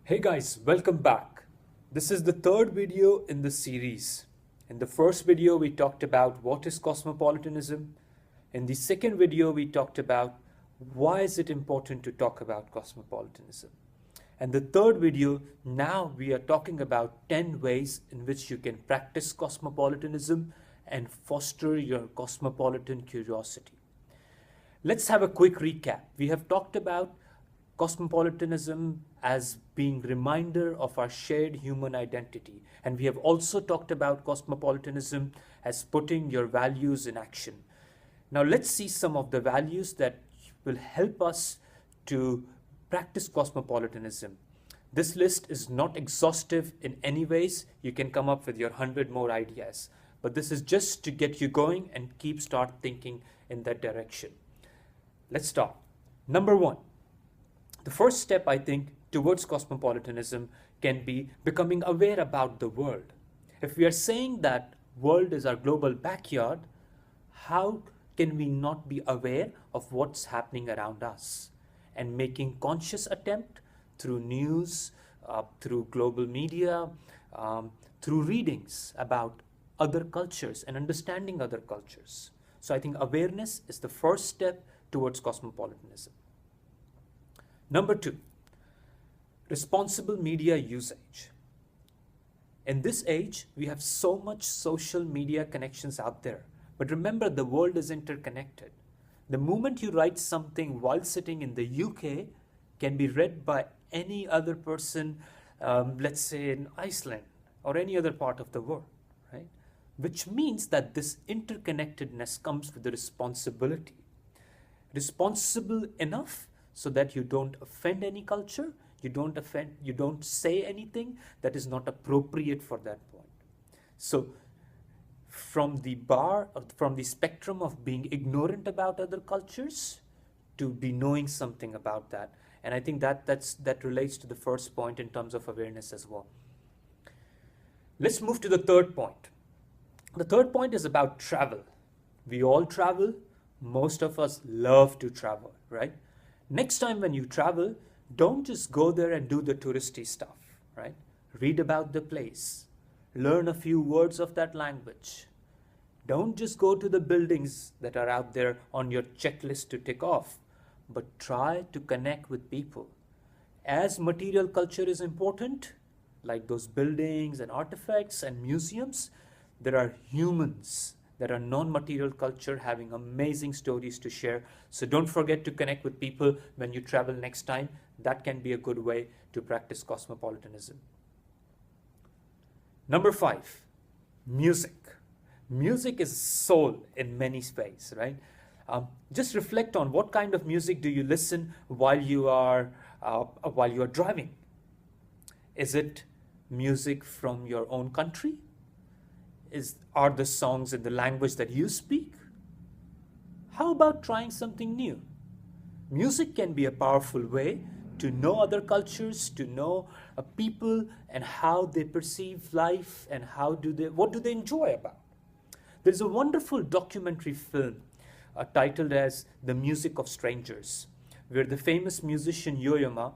Hey guys, welcome back. This is the third video in the series. In the first video, we talked about what is cosmopolitanism. In the second video, we talked about why is it important to talk about cosmopolitanism. And the third video, now we are talking about 10 ways in which you can practice cosmopolitanism and foster your cosmopolitan curiosity. Let's have a quick recap. We have talked about cosmopolitanism as being reminder of our shared human identity, and we have also talked about cosmopolitanism as putting your values in action. Now let's see some of the values that will help us to practice cosmopolitanism. This list is not exhaustive in any ways. You can come up with your 100 more ideas, but this is just to get you going and start thinking in that direction. Let's start. Number one, the first step, I think, towards cosmopolitanism can be becoming aware about the world. If we are saying that world is our global backyard, how can we not be aware of what's happening around us and making conscious attempt through news, through global media, through readings about other cultures and understanding other cultures. So I think awareness is the first step towards cosmopolitanism. Number two, responsible media usage. In this age, we have so much social media connections out there. But remember, the world is interconnected. The moment you write something while sitting in the UK can be read by any other person, let's say in Iceland or any other part of the world, right? Which means that this interconnectedness comes with the responsibility. Responsible enough so that you don't offend any culture, you don't say anything that is not appropriate for that point. So from the spectrum of being ignorant about other cultures to be knowing something about that. And I think that relates to the first point in terms of awareness as well. Let's move to the third point. The third point is about travel. We all travel. Most of us love to travel, right? Next time when you travel, don't just go there and do the touristy stuff, right? Read about the place. Learn a few words of that language. Don't just go to the buildings that are out there on your checklist to tick off, but try to connect with people. As material culture is important, like those buildings and artifacts and museums, there are humans that are non-material culture having amazing stories to share. So don't forget to connect with people when you travel next time. That can be a good way to practice cosmopolitanism. Number five, music. Music is soul in many ways, right? Just reflect on what kind of music do you listen while you are driving. Is it music from your own country? Are the songs in the language that you speak? How about trying something new? Music can be a powerful way to know other cultures, to know people and how they perceive life and what do they enjoy about. There's a wonderful documentary film titled as The Music of Strangers, where the famous musician Yo-Yo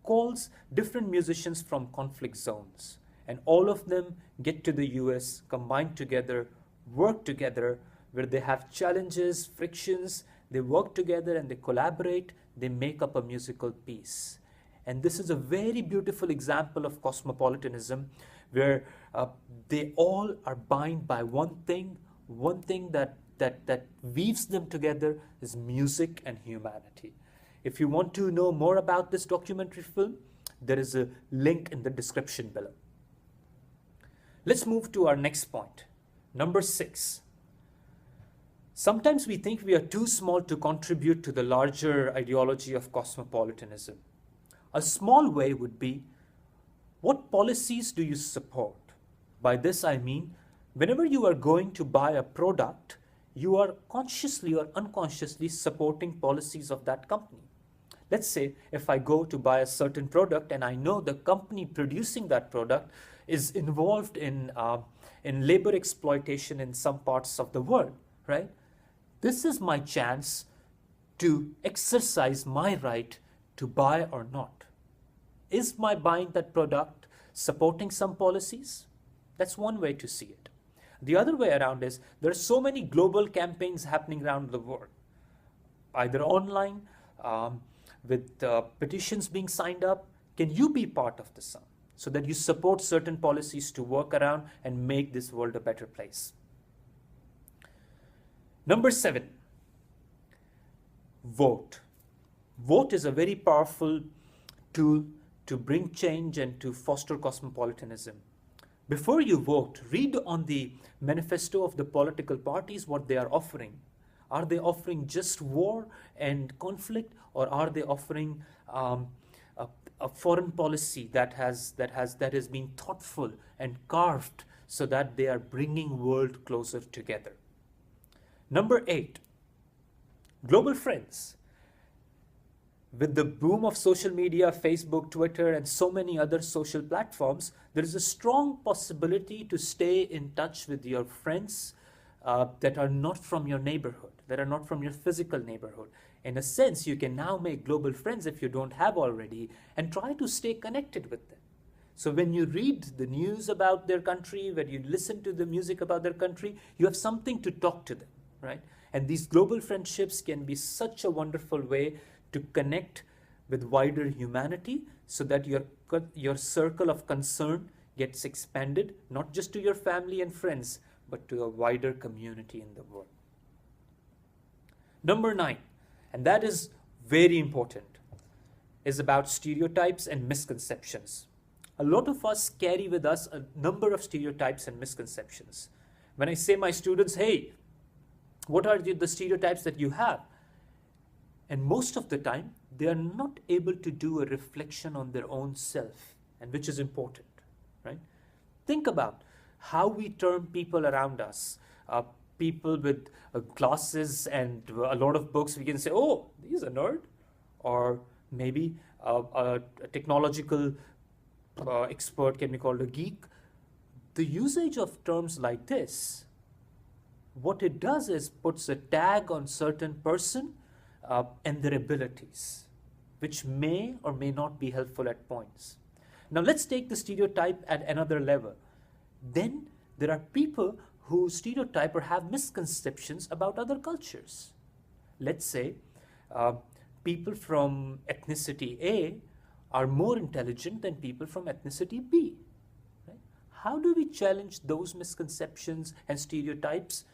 calls different musicians from conflict zones. And all of them get to the US, combine together, work together, where they have challenges, frictions, they work together and they collaborate, they make up a musical piece. And this is a very beautiful example of cosmopolitanism, where they all are bound by one thing that weaves them together is music and humanity. If you want to know more about this documentary film, there is a link in the description below. Let's move to our next point. Number 6. Sometimes we think we are too small to contribute to the larger ideology of cosmopolitanism. A small way would be, what policies do you support? By this I mean, whenever you are going to buy a product, you are consciously or unconsciously supporting policies of that company. Let's say if I go to buy a certain product and I know the company producing that product is involved in labor exploitation in some parts of the world, right? This is my chance to exercise my right to buy or not. Is my buying that product supporting some policies? That's one way to see it. The other way around is there are so many global campaigns happening around the world, either online, um, with petitions being signed up. Can you be part of the sum so that you support certain policies to work around and make this world a better place? Number 7, vote. Vote is a very powerful tool to bring change and to foster cosmopolitanism. Before you vote, read on the manifesto of the political parties what they are offering. Are they offering just war and conflict, or are they offering a foreign policy that has been thoughtful and carved so that they are bringing world closer together? Number 8, global friends. With the boom of social media, Facebook, Twitter, and so many other social platforms, there is a strong possibility to stay in touch with your friends that are not from your neighborhood, that are not from your physical neighborhood. In a sense, you can now make global friends if you don't have already, and try to stay connected with them. So when you read the news about their country, when you listen to the music about their country, you have something to talk to them, right? And these global friendships can be such a wonderful way to connect with wider humanity so that your circle of concern gets expanded, not just to your family and friends, but to a wider community in the world. Number 9, and that is very important, is about stereotypes and misconceptions. A lot of us carry with us a number of stereotypes and misconceptions. When I say my students, hey, what are the stereotypes that you have? And most of the time, they are not able to do a reflection on their own self, and which is important, right? Think about how we term people around us. People with glasses and a lot of books, we can say, oh, he's a nerd. Or maybe a technological expert can be called a geek. The usage of terms like this, what it does is puts a tag on certain person and their abilities, which may or may not be helpful at points. Now let's take the stereotype at another level. Then there are people who stereotype or have misconceptions about other cultures. Let's say people from ethnicity A are more intelligent than people from ethnicity B. Right? How do we challenge those misconceptions and stereotypes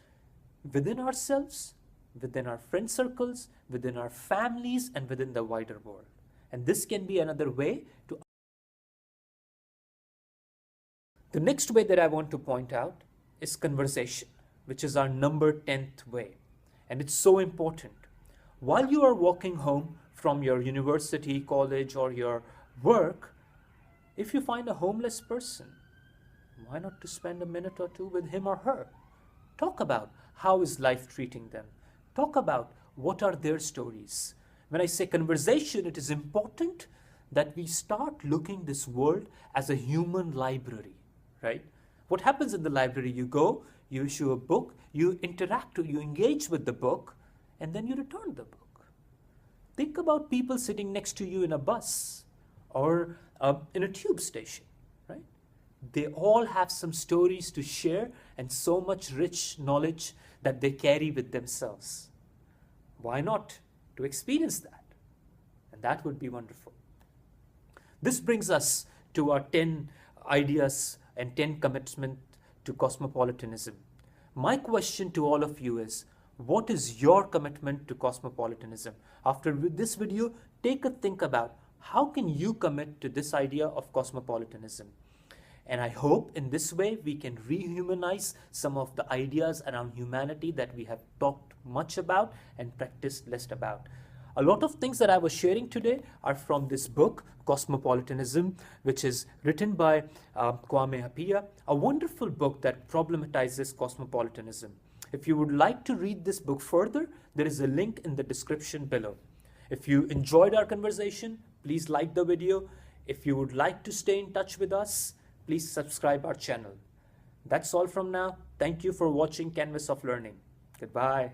within ourselves, within our friend circles, within our families, and within the wider world? And this can be another way to. The next way that I want to point out is conversation, which is our number 10th way. And it's so important. While you are walking home from your university, college, or your work, if you find a homeless person, why not to spend a minute or two with him or her? Talk about how is life treating them. Talk about what are their stories. When I say conversation, it is important that we start looking this world as a human library, right? What happens in the library? You go, you issue a book, you interact, you engage with the book, and then you return the book. Think about people sitting next to you in a bus or in a tube station, right? They all have some stories to share and so much rich knowledge that they carry with themselves. Why not to experience that? And that would be wonderful. This brings us to our 10 ideas and 10 commitments to cosmopolitanism. My question to all of you is, what is your commitment to cosmopolitanism? After this video, take a think about how can you commit to this idea of cosmopolitanism. And I hope in this way we can rehumanize some of the ideas around humanity that we have talked much about and practiced less about. A lot of things that I was sharing today are from this book, Cosmopolitanism, which is written by Kwame Appiah, a wonderful book that problematizes cosmopolitanism. If you would like to read this book further, there is a link in the description below. If you enjoyed our conversation, please like the video. If you would like to stay in touch with us, please subscribe our channel. That's all from now. Thank you for watching Canvas of Learning. Goodbye.